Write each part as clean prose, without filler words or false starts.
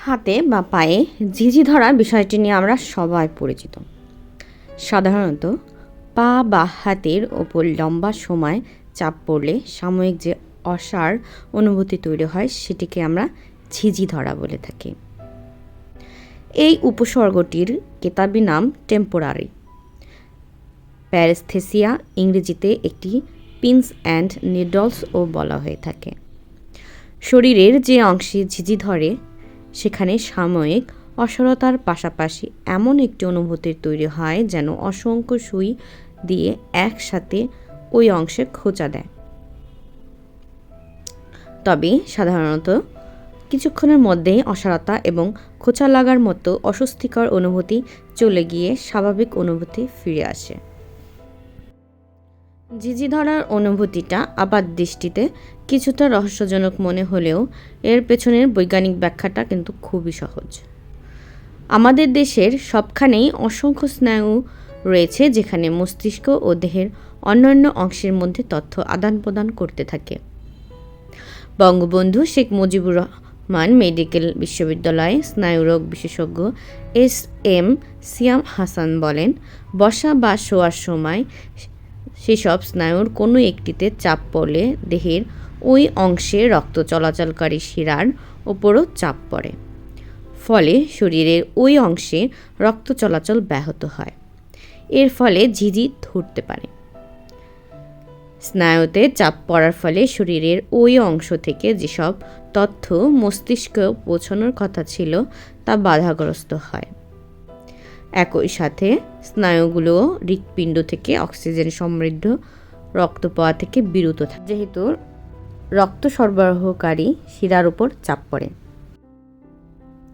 হাতে বা পায়ে ঝিঝি ধরা বিষয়টি নিয়ে আমরা সবাই পরিচিত। সাধারণত পা বা হাতের ওপর লম্বা সময় চাপ পড়লে সাময়িক যে অসাড় অনুভূতি তৈরি হয় সেটিকে আমরা ঝিঝি ধরা বলে থাকি। এই উপসর্গটির কেতাবি নাম টেম্পোরারি প্যারেস্থেসিয়া, ইংরেজিতে একটি পিনস অ্যান্ড নিডলসও বলা হয়ে থাকে। শরীরের যে অংশে ঝিঝি ধরে সেখানে সাময়িক অসাড়তার পাশাপাশি এমন একটি অনুভূতির তৈরি হয় যেন অসংখ্য সুই দিয়ে একসাথে ওই অংশে খোঁচা দেয়। তবে সাধারণত কিছুক্ষণের মধ্যেই অসাড়তা এবং খোঁচা লাগার মতো অস্বস্তিকর অনুভূতি চলে গিয়ে স্বাভাবিক অনুভূতি ফিরে আসে। ঝিঝি ধরার অনুভূতিটা আপাত দৃষ্টিতে কিছুটা রহস্যজনক মনে হলেও এর পেছনের বৈজ্ঞানিক ব্যাখ্যাটা কিন্তু খুবই সহজ। আমাদের দেশের সবখানেই অসংখ্য স্নায়ু রয়েছে যেখানে মস্তিষ্ক ও দেহের অন্যান্য অংশের মধ্যে তথ্য আদান প্রদান করতে থাকে। বঙ্গবন্ধু শেখ মুজিবুর রহমান মেডিকেল বিশ্ববিদ্যালয়ে স্নায়ুরোগ বিশেষজ্ঞ এস.এম. সিয়াম হাসান বলেন, বসা বা শোয়ার সময় সেসব স্নায়ুর কোনো একটিতে চাপ পড়লে দেহের ওই অংশে রক্ত চলাচলকারী শিরার ওপরও চাপ পড়ে। ফলে শরীরের ওই অংশে রক্ত চলাচল ব্যাহত হয়। এর ফলে ঝিঝি ধরতে পারে। স্নায়ুতে চাপ পড়ার ফলে শরীরের ওই অংশ থেকে যেসব তথ্য মস্তিষ্কে পৌঁছানোর কথা ছিল তা বাধাগ্রস্ত হয়। একই সাথে স্নায়ুগুলো হৃৎপিণ্ড থেকে অক্সিজেন সমৃদ্ধ রক্ত পাওয়া থেকে বিরত থাকে, যেহেতু রক্ত সরবরাহকারী শিরার উপর চাপ পড়ে।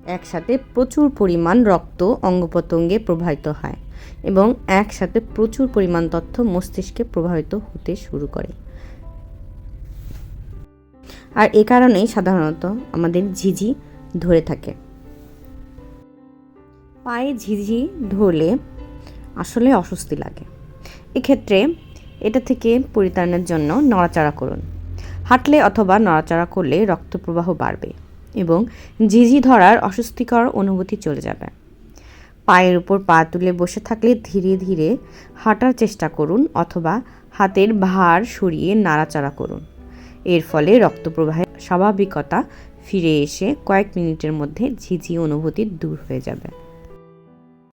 একসাথে প্রচুর পরিমাণ রক্ত অঙ্গপ্রত্যঙ্গে প্রবাহিত হয় এবং একসাথে প্রচুর পরিমাণ তথ্য মস্তিষ্কে প্রবাহিত হতে শুরু করে। আর এ কারণেই সাধারণত আমাদের ঝিঝি ধরে থাকে। পায়ে ঝিঝি ধরলে আসলে অস্বস্তি লাগে। এক্ষেত্রে এটা থেকে পরিত্রাণের জন্য নড়াচড়া করুন। হাঁটলে অথবা নড়াচড়া করলে রক্ত প্রবাহ বাড়বে এবং ঝিঝি ধরার অস্বস্তিকর অনুভূতি চলে যাবে। পায়ের উপর পা তুলে বসে থাকলে ধীরে ধীরে হাঁটার চেষ্টা করুন অথবা হাতের ভার সরিয়ে নাড়াচাড়া করুন। এর ফলে রক্ত প্রবাহের স্বাভাবিকতা ফিরে এসে কয়েক মিনিটের মধ্যে ঝিঝি অনুভূতি দূর হয়ে যাবে।